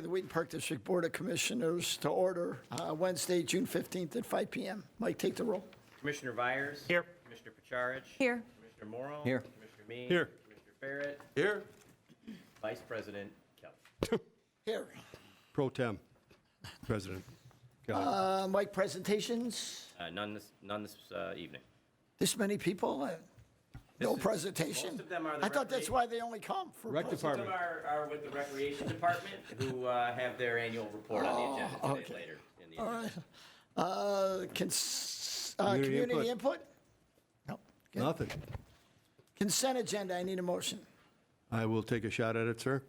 The Wheaton Park District Board of Commissioners to order Wednesday, June 15th at 5 p.m. Mike, take the roll. Commissioner Vires. Here. Commissioner Pecharich. Here. Commissioner Morrow. Here. Commissioner Mee. Here. Commissioner Barrett. Here. Vice President Kelly. Here. Pro Tem, President. Kelly. Mike, presentations? None this evening. This many people? No This is- presentation? most of them are the I thought that's why they only come for Rec Most of them Department. are with the Recreation Department, who have their annual report on the agenda today okay. later in the All evening. right. Community input? No. Good. Nothing. Consent agenda, I need a motion. I will take a shot at it, sir.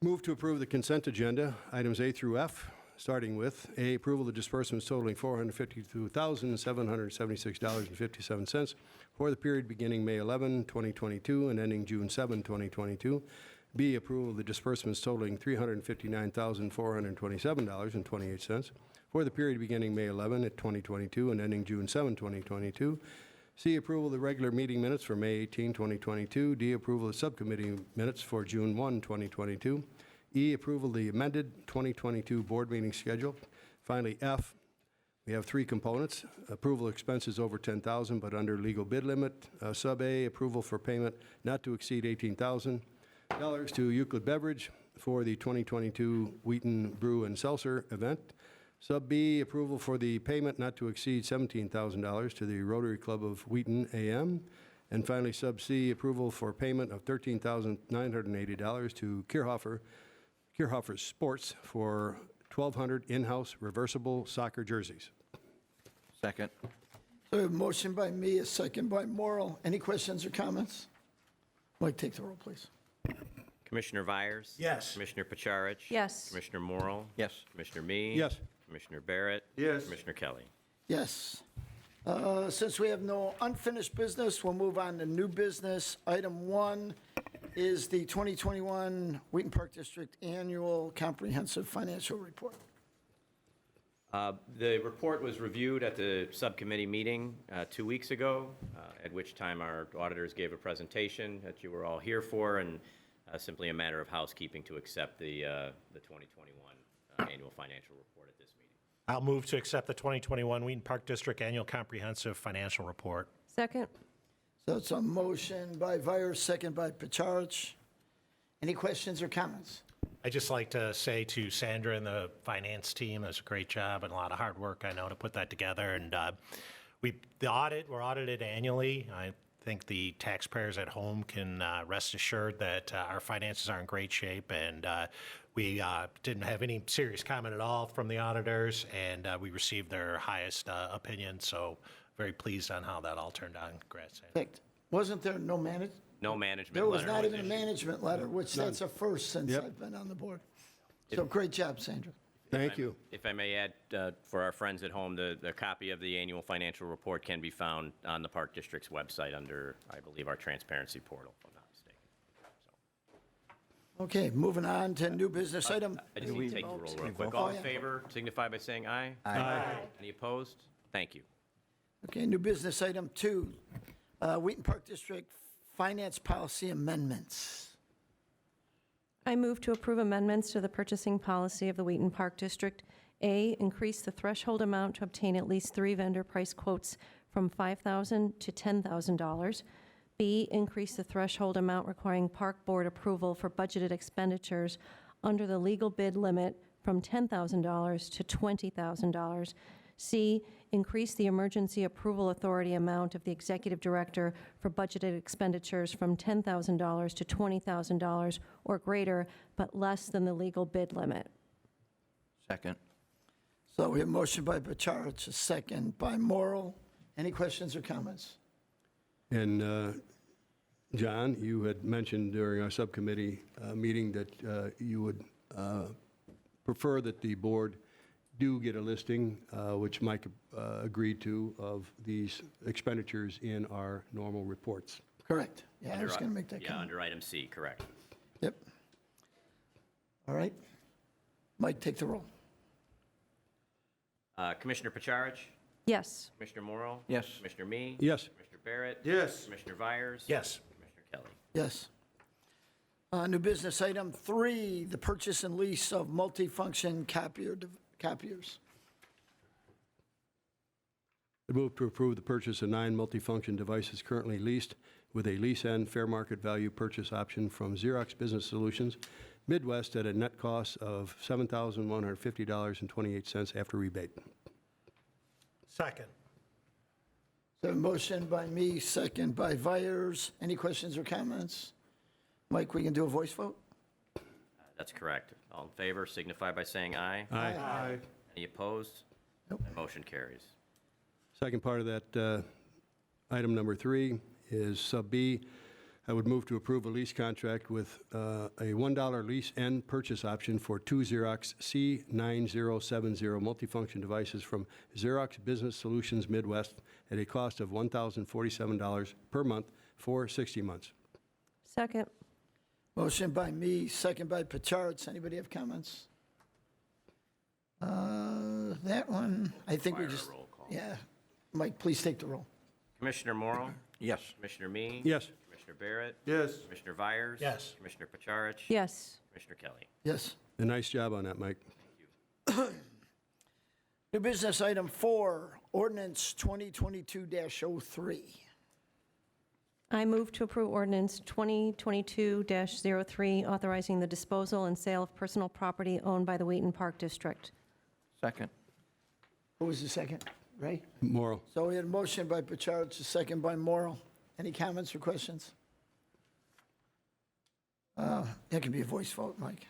Move to approve the consent agenda, items A through F, starting with A, approval of disbursements totaling $452,776.57 for the period beginning May 11, 2022 and ending June 7, 2022. B, approval of the disbursements totaling $359,427.28 for the period beginning May 11, 2022 and ending June 7, 2022. C, approval of the regular meeting minutes for May 18, 2022. D, approval of subcommittee minutes for June 1, 2022. E, approval of the amended 2022 board meeting schedule. Finally, F, we have three components. Approval of expenses over $10,000 but under legal bid limit. Sub A, approval for payment not to exceed $18,000 to Euclid Beverage for the 2022 Wheaton Brew and Seltzer event. Sub B, approval for the payment not to exceed $17,000 to the Rotary Club of Wheaton AM. And finally, Sub C, approval for payment of $13,980 to Kierhofer Sports for 1,200 in-house reversible soccer jerseys. Second. So we have a motion by me, a second by Morrow. Any questions or comments? Mike, take the roll, please. Commissioner Vires. Yes. Commissioner Pecharich. Yes. Commissioner Morrow. Yes. Commissioner Mee. Yes. Commissioner Barrett. Yes. Commissioner Kelly. Yes. Since we have no unfinished business, we'll move on to new business. Item 1 is the 2021 Wheaton Park District Annual Comprehensive Financial Report. The report was reviewed at the subcommittee meeting 2 weeks ago, at which time our auditors gave a presentation that you were all here for, and simply a matter of housekeeping to accept the 2021 annual financial report at this meeting. I'll move to accept the 2021 Wheaton Park District Annual Comprehensive Financial Report. Second. So it's a motion by Vires, second by Pecharich. Any questions or comments? I'd just like to say to Sandra and the finance team, that's a great job and a lot of hard work, I know, to put that together. And we're audited annually. I think the taxpayers at home can rest assured that our finances are in great shape, and we didn't have any serious comment at all from the auditors, and we received their highest opinion, so very pleased on how that all turned out. Congrats, Sandra. Perfect. Wasn't there no management? No management There was letter not even a issued. management letter, which that's a first since Yep. I've been on the board. So great job, Sandra. Thank you. If I may add, for our friends at home, the copy of the annual financial report can be found on the Park District's website under, I believe, our transparency portal, if I'm not mistaken. Okay, moving on to new business item. I just need to take the roll real quick. Oh, All in yeah. favor, signify by saying aye. Aye. Any opposed? Thank you. Okay, new business item 2, Wheaton Park District Finance Policy Amendments. I move to approve amendments to the purchasing policy of the Wheaton Park District. A, increase the threshold amount to obtain at least 3 vendor price quotes from $5,000 to $10,000. B, increase the threshold amount requiring park board approval for budgeted expenditures under the legal bid limit from $10,000 to $20,000. C, increase the emergency approval authority amount of the executive director for budgeted expenditures from $10,000 to $20,000 or greater, but less than the legal bid limit. Second. So we have a motion by Pecharich, a second by Morrow. Any questions or comments? And John, you had mentioned during our subcommittee meeting that you would prefer that the board do get a listing, which Mike agreed to, of these expenditures in our normal reports. Correct. Yeah, I was going to make that Yeah, comment. under item C, correct. Yep. All right. Mike, take the roll. Commissioner Pecharich. Yes. Commissioner Morrow. Yes. Commissioner Mee. Yes. Commissioner Barrett. Yes. Commissioner Vires. Yes. Commissioner Kelly. Yes. New business item 3, the purchase and lease of multifunction copiers. I move to approve the purchase of 9 multifunction devices currently leased with a lease and fair market value purchase option from Xerox Business Solutions Midwest at a net cost of $7,150.28 after rebate. Second. So a motion by me, second by Vires. Any questions or comments? Mike, we can do a voice vote? That's correct. All in favor signify by saying aye. Aye. Any opposed? Nope. That motion carries. Second part of that, item number 3 is sub B. I would move to approve a lease contract with a $1 lease and purchase option for 2 Xerox C9070 multifunction devices from Xerox Business Solutions Midwest at a cost of $1,047 per month for 60 months. Second. Motion by me, second by Pecharich. Anybody have comments? That one, I think we Require a just, roll call. yeah. Mike, please take the roll. Commissioner Morrow? Yes. Commissioner Mee? Yes. Commissioner Barrett? Yes. Commissioner Vires? Yes. Commissioner Pecharich? Yes. Commissioner Kelly? Yes. A nice job on that, Mike. New business item 4, ordinance 2022-03. I move to approve ordinance 2022-03, authorizing the disposal and sale of personal property owned by the Wheaton Park District. Second. Who was the second? Ray? Morrow. So we had a motion by Pecharich, a second by Morrow. Any comments or questions? That can be a voice vote, Mike.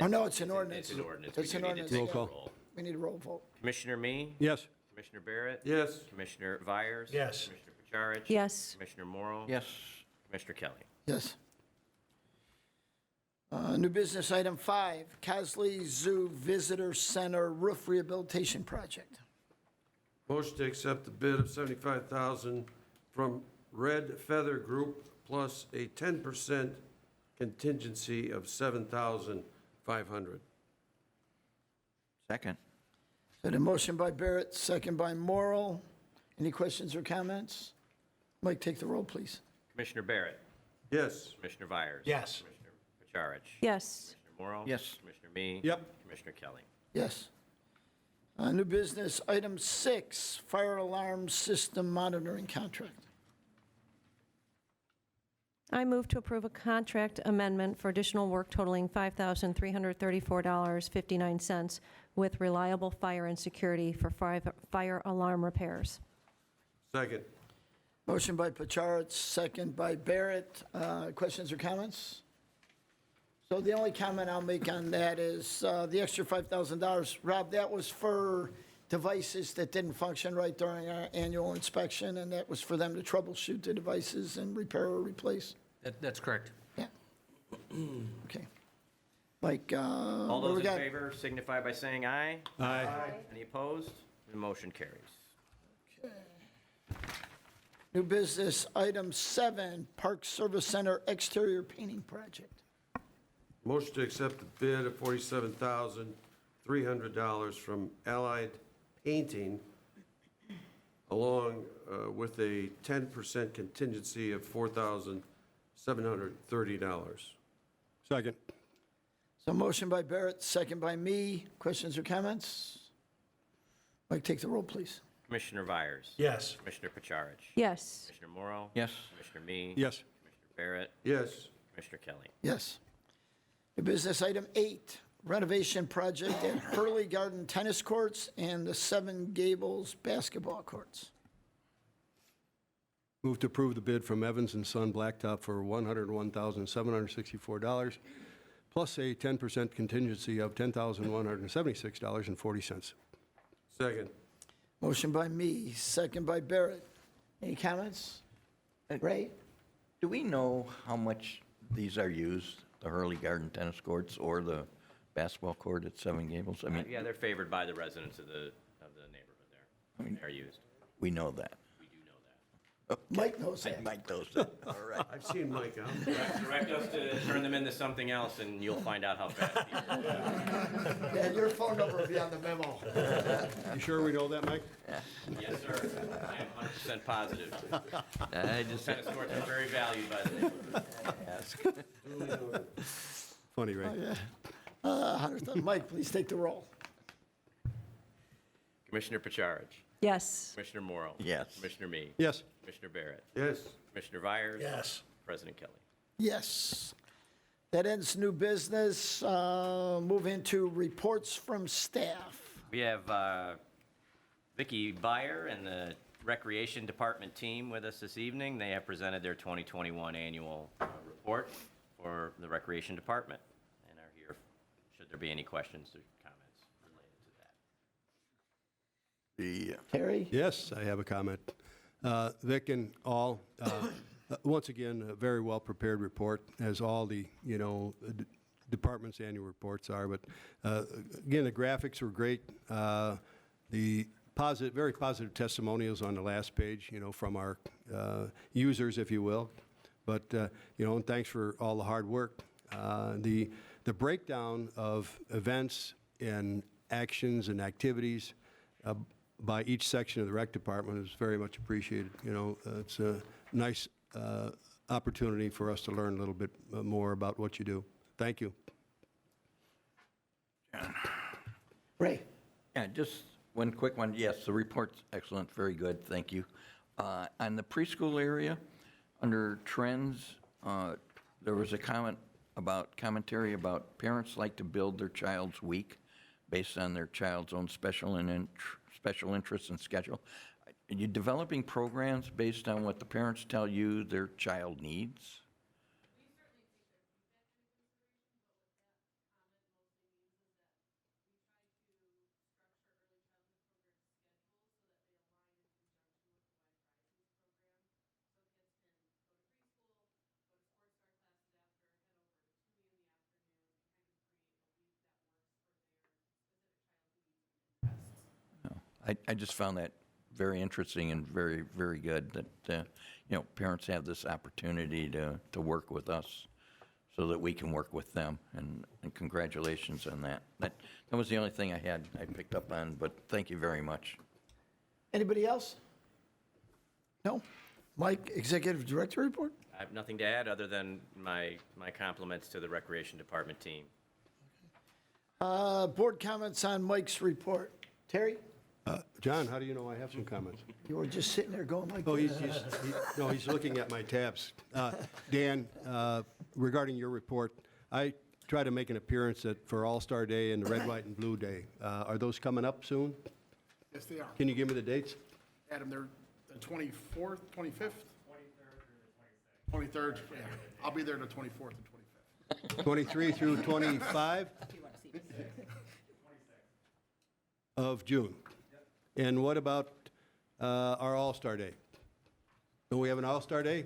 Oh, no, it's an ordinance. It's an ordinance. It's We an do need to ordinance. take Roll a call. roll. We need a roll vote. Commissioner Mee? Yes. Commissioner Barrett? Yes. Commissioner Vires? Yes. Commissioner Pecharich? Yes. Commissioner Morrow? Yes. Commissioner Kelly? Yes. New business item 5, Casley Zoo Visitor Center Roof Rehabilitation Project. Motion to accept the bid of $75,000 from Red Feather Group plus a 10% contingency of $7,500. Second. So the motion by Barrett, second by Morrow. Any questions or comments? Mike, take the roll, please. Commissioner Barrett? Yes. Commissioner Vires? Yes. Commissioner Pecharich? Yes. Commissioner Morrow? Yes. Commissioner Mee? Yep. Commissioner Kelly? Yes. New business item 6, Fire Alarm System Monitoring Contract. I move to approve a contract amendment for additional work totaling $5,334.59 with Reliable Fire and Security for fire alarm repairs. Second. Motion by Pecharich, second by Barrett. Questions or comments? So the only comment I'll make on that is the extra $5,000. Rob, that was for devices that didn't function right during our annual inspection, and that was for them to troubleshoot the devices and repair or replace? That's correct. Yeah. Okay. Mike, All what do those we in got? favor signify by saying aye. Aye. Any opposed? The motion carries. New business item 7, Park Service Center Exterior Painting Project. Motion to accept the bid of $47,300 from Allied Painting along with a 10% contingency of $4,730. Second. So motion by Barrett, second by me. Questions or comments? Mike, take the roll, please. Commissioner Vires? Yes. Commissioner Pecharich? Yes. Commissioner Morrow? Yes. Commissioner Mee? Yes. Commissioner Barrett? Yes. Commissioner Kelly? Yes. New business item 8, renovation project at Hurley Garden Tennis Courts and the Seven Gables Basketball Courts. Move to approve the bid from Evans & Son Blacktop for $101,764, plus a 10% contingency of $10,176.40. Second. Motion by me, second by Barrett. Any comments? Ray? Do we know how much these are used, the Hurley Garden tennis courts or the basketball court at Seven Gables? I mean, Yeah, they're favored by the residents of the neighborhood there. They're used. we know that. We do know that. Mike knows that. Mike knows that. All right. I've seen Mike out. Direct us to turn them into something else, and you'll find out how fast he is. Yeah, your phone number will be on the memo. You sure we know that, Mike? Yes, sir. I am 100% positive. I just Tennis courts are very valued by the neighborhood. ask. Funny, right? Yeah. 100,000. Mike, please take the roll. Commissioner Pecharich. Yes. Commissioner Morrow. Yes. Commissioner Mee. Yes. Commissioner Barrett. Yes. Commissioner Vires. Yes. President Kelly. Yes. That ends new business. Move into reports from staff. We have Vicki Byer and the Recreation Department team with us this evening. They have presented their 2021 annual report for the Recreation Department and are here should there be any questions or comments related to that. Terry? Yes, I have a comment. Vic and all, once again, a very well-prepared report, as all the, department's annual reports are. But again, the graphics were great. The very positive testimonials on the last page, from our users, if you will. But, and thanks for all the hard work. The breakdown of events and actions and activities by each section of the rec department is very much appreciated. It's a nice opportunity for us to learn a little bit more about what you do. Thank you. Ray? Yeah, just one quick one. Yes, the report's excellent, very good, thank you. On the preschool area, under trends, there was a commentary about parents like to build their child's week based on their child's own special interests and schedule. Are you developing programs based on what the parents tell you their child needs? I just found that very interesting and very, very good that, parents have this opportunity to work with us so that we can work with them. And congratulations on that. That was the only thing I picked up on, but thank you very much. Anybody else? No? Mike, Executive Director report? I have nothing to add other than my compliments to the Recreation Department team. Board comments on Mike's report. Terry? John, how do you know I have some comments? You were just sitting there going like Oh, this. he's looking at my tabs. Dan, regarding your report, I try to make an appearance for All-Star Day and the Red, White, and Blue Day. Are those coming up soon? Yes, they are. Can you give me the dates? Adam, they're the 24th, 25th? 23rd, yeah. I'll be there the 24th and 25th. 23 through 25 of June. And what about our All-Star Day? Don't we have an All-Star Day?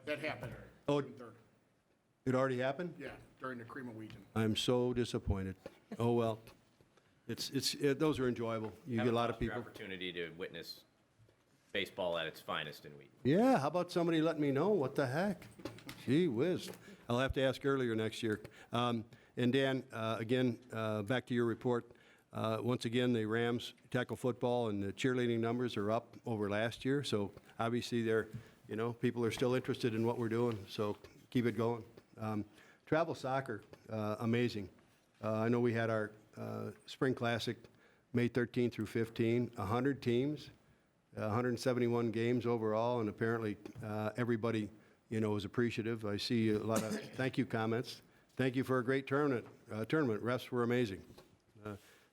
That happened. Oh, June 3rd. it already happened? Yeah, during the Cream of Wheaton. I'm so disappointed. Oh, well. Those are enjoyable. You get a lot of Haven't lost your people. opportunity to witness baseball at its finest in Wheaton. Yeah, how about somebody let me know? What the heck? Gee whiz. I'll have to ask earlier next year. And Dan, again, back to your report. Once again, the Rams tackle football and the cheerleading numbers are up over last year. So obviously people are still interested in what we're doing. So keep it going. Travel soccer, amazing. I know we had our Spring Classic May 13 through 15, 100 teams. 171 games overall, and apparently everybody, is appreciative. I see a lot of thank you comments. Thank you for a great tournament. Refs were amazing.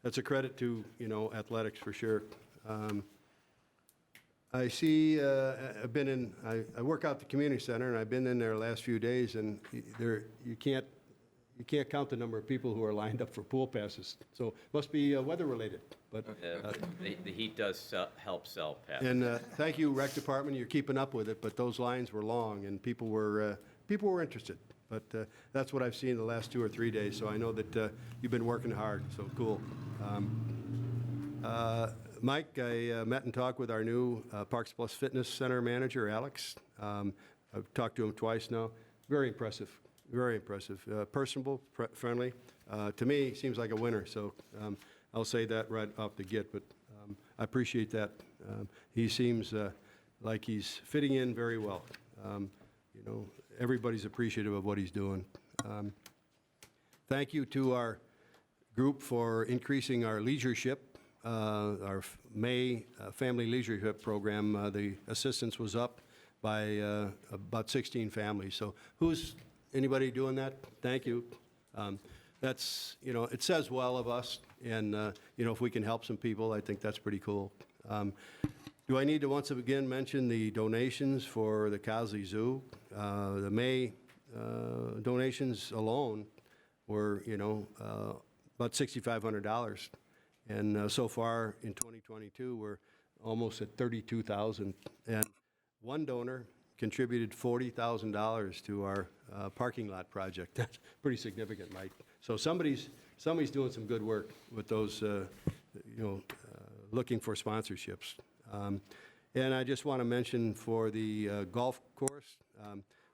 That's a credit to, athletics for sure. I see, I work out at the community center, and I've been in there the last few days, and you can't count the number of people who are lined up for pool passes. So it must be weather-related. But The heat does help sell passes. and thank you, Rec Department. You're keeping up with it, but those lines were long, and people were interested. But that's what I've seen the last 2 or 3 days. So I know that you've been working hard. So cool. Mike, I met and talked with our new Parks Plus Fitness Center manager, Alex. I've talked to him twice now. Very impressive, very impressive. Personable, friendly. To me, seems like a winner, so I'll say that right off the get, but I appreciate that. He seems like he's fitting in very well. You know, everybody's appreciative of what he's doing. Thank you to our group for increasing our leadership, our May Family Leadership Program. The assistance was up by about 16 families. So anybody doing that? Thank you. That's, you know, it says well of us, and, you know, if we can help some people, I think that's pretty cool. Do I need to once again mention the donations for the Cosley Zoo? The May donations alone were, you know, about $6,500. And so far in 2022, we're almost at $32,000. And one donor contributed $40,000 to our parking lot project. That's pretty significant, Mike. So somebody's doing some good work with those, you know, looking for sponsorships. And I just want to mention for the golf course,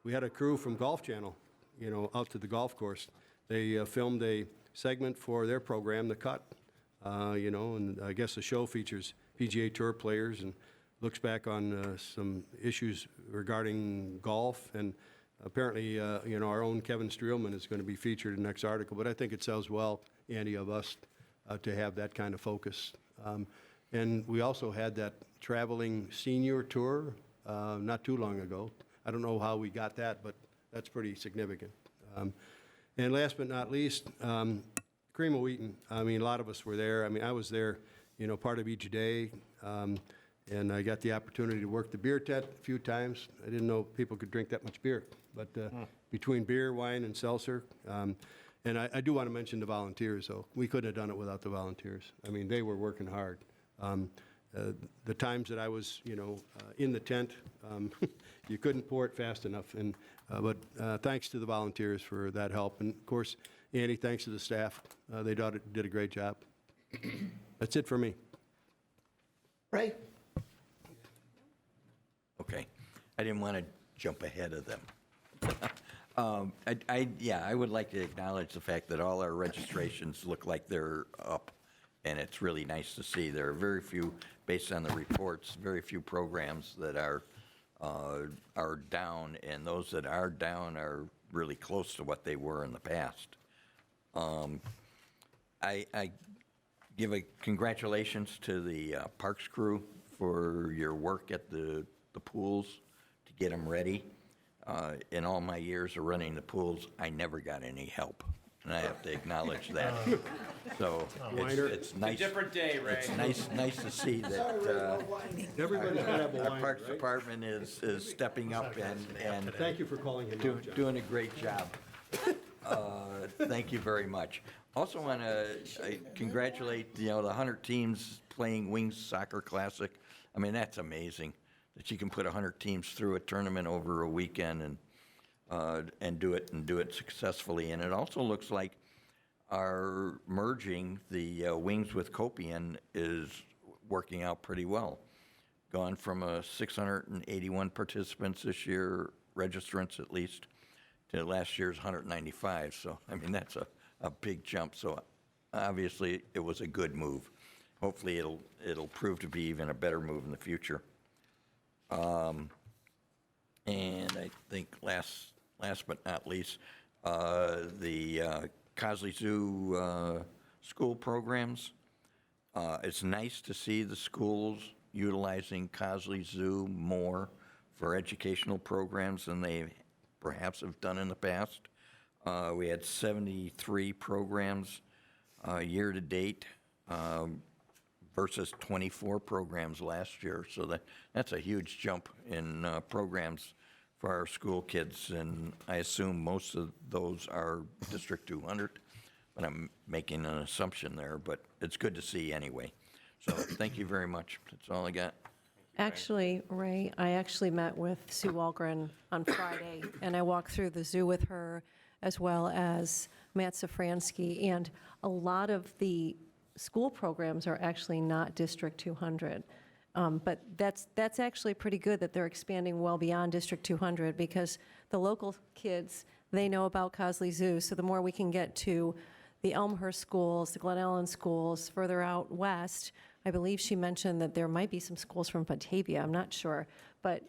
we had a crew from Golf Channel, you know, out to the golf course. They filmed a segment for their program, The Cut, you know, and I guess the show features PGA Tour players and looks back on some issues regarding golf. And apparently, you know, our own Kevin Streelman is going to be featured in the next article. But I think it sells well, Andy, of us to have that kind of focus. And we also had that traveling senior tour not too long ago. I don't know how we got that, but that's pretty significant. And last but not least, Cream of Wheaton. I mean, a lot of us were there. I mean, I was there, you know, part of each day. And I got the opportunity to work the beer tent a few times. I didn't know people could drink that much beer. But between beer, wine, and seltzer. And I do want to mention the volunteers, though. We couldn't have done it without the volunteers. I mean, they were working hard. The times that I was, you know, in the tent, you couldn't pour it fast enough. And but thanks to the volunteers for that help. And, of course, Andy, thanks to the staff. They did a great job. That's it for me. Ray? Okay. I didn't want to jump ahead of them. I would like to acknowledge the fact that all our registrations look like they're up, and it's really nice to see. There are very few, based on the reports, very few programs that are down, and those that are down are really close to what they were in the past. I give a congratulations to the parks crew for your work at the pools to get them ready. In all my years of running the pools, I never got any help, and I have to acknowledge that. So it's nice. It's a different day, Ray. It's nice to see that Everybody's got to have a our wine, Parks right? Department is stepping up and Thank you for calling him out, John. doing a great job. Thank you very much. Also want to congratulate, you know, the 100 teams playing Wings Soccer Classic. I mean, that's amazing that you can put 100 teams through a tournament over a weekend and do it successfully. And it also looks like our merging the Wings with Copian is working out pretty well. Gone from 681 participants this year, registrants at least, to last year's 195. So, I mean, that's a big jump. So, obviously, it was a good move. Hopefully, it'll prove to be even a better move in the future. And I think last but not least, the Cosley Zoo school programs. It's nice to see the schools utilizing Cosley Zoo more for educational programs than they perhaps have done in the past. We had 73 programs year to date versus 24 programs last year. So that's a huge jump in programs for our school kids, and I assume most of those are District 200, but I'm making an assumption there, but it's good to see anyway. So thank you very much. That's all I got. Actually, Ray, I actually met with Sue Walgren on Friday, and I walked through the zoo with her, as well as Matt Safransky, and a lot of the school programs are actually not District 200. But that's actually pretty good that they're expanding well beyond District 200, because the local kids, they know about Cosley Zoo, so the more we can get to the Elmhurst schools, the Glen Ellen schools, further out west, I believe she mentioned that there might be some schools from Batavia, I'm not sure, but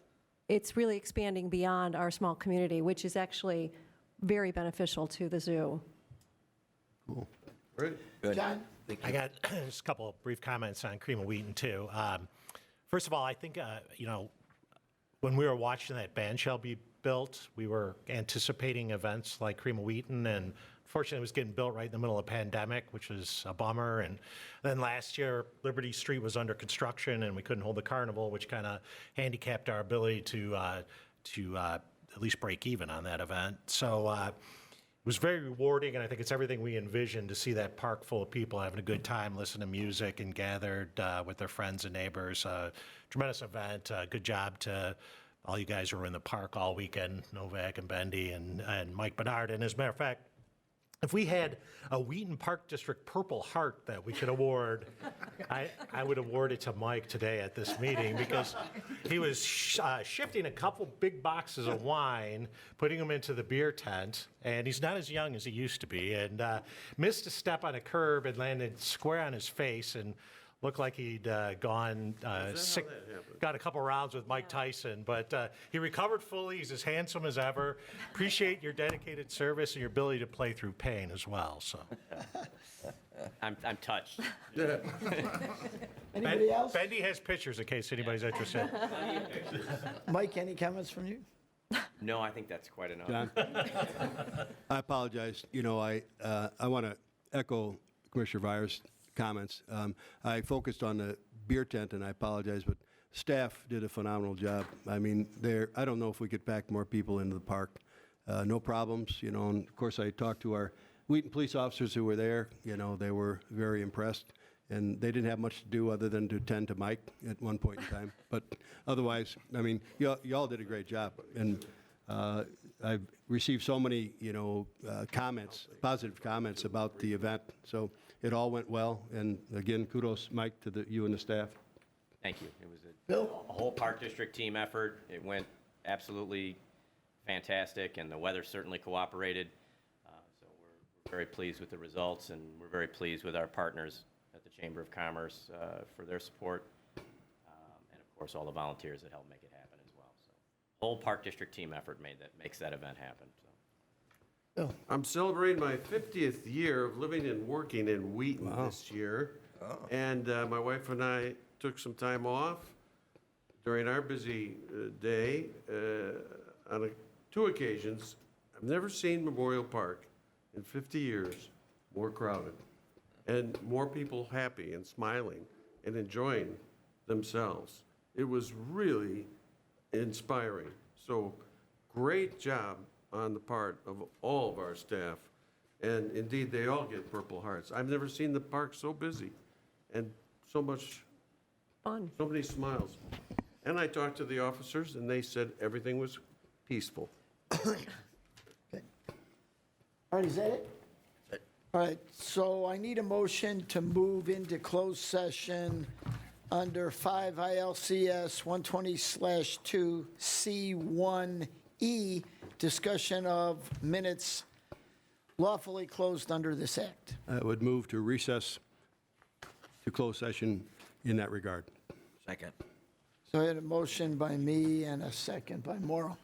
it's really expanding beyond our small community, which is actually very beneficial to the zoo. Great. Good. John? I got just a couple of brief comments on Cream of Wheaton, too. First of all, I think, when we were watching that band shell be built, we were anticipating events like Cream of Wheaton, and fortunately, it was getting built right in the middle of a pandemic, which was a bummer. And then last year, Liberty Street was under construction, and we couldn't hold the carnival, which kind of handicapped our ability to at least break even on that event. So it was very rewarding, and I think it's everything we envisioned, to see that park full of people having a good time, listening to music, and gathered with their friends and neighbors. Tremendous event. Good job to all you guys who were in the park all weekend, Novak and Bendy and Mike Benard. And as a matter of fact, if we had a Wheaton Park District Purple Heart that we could award, I would award it to Mike today at this meeting, because he was shifting a couple big boxes of wine, putting them into the beer tent, and he's not as young as he used to be, and missed a step on a curb and landed square on his face and looked like he'd gone sick, got a couple rounds with Mike Tyson, but he recovered fully. He's as handsome as ever. Appreciate your dedicated service and your ability to play through pain as well. So, I'm touched. Anybody else? Bendy has pictures in case anybody's interested. Mike, any comments from you? No, I think that's quite enough. John? I apologize. You know, I want to echo Commissioner Vires' comments. I focused on the beer tent, and I apologize, but staff did a phenomenal job. I mean, I don't know if we could pack more people into the park. No problems, you know, and of course I talked to our Wheaton police officers who were there. You know, they were very impressed, and they didn't have much to do other than to tend to Mike at one point in time. But otherwise, I mean, y'all did a great job, and I've received so many, you know, comments, positive comments about the event. So it all went well, and again, kudos, Mike, to you and the staff. Thank you. It was Bill? a whole Park District team effort. It went absolutely fantastic, and the weather certainly cooperated. So we're very pleased with the results, and we're very pleased with our partners at the Chamber of Commerce for their support, and of course all the volunteers that helped make it happen as well. So whole Park District team effort makes that event happen. So. I'm celebrating my 50th year of living and working in Wheaton this year. And my wife and I took some time off during our busy day on two occasions. I've never seen Memorial Park in 50 years more crowded and more people happy and smiling and enjoying themselves. It was really inspiring. So great job on the part of all of our staff. And indeed, they all get Purple Hearts. I've never seen the park so busy and so many smiles. And I talked to the officers, and they said everything was peaceful. Okay. All right, is that it? All right, so I need a motion to move into closed session under 5 ILCS 120/2 C1E, discussion of minutes lawfully closed under this act. I would move to recess to closed session in that regard. Second. So I had a motion by me and a second by Morrow.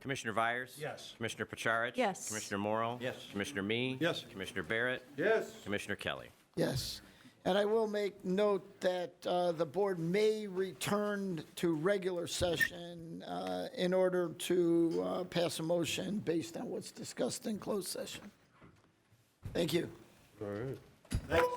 Commissioner Vires? Yes. Commissioner Pecharich? Yes. Commissioner Morrow? Yes. Commissioner Mee? Yes. Commissioner Barrett? Yes. Commissioner Kelly? Yes. And I will make note that the board may return to regular session in order to pass a motion based on what's discussed in closed session. Thank you. All right. Thanks.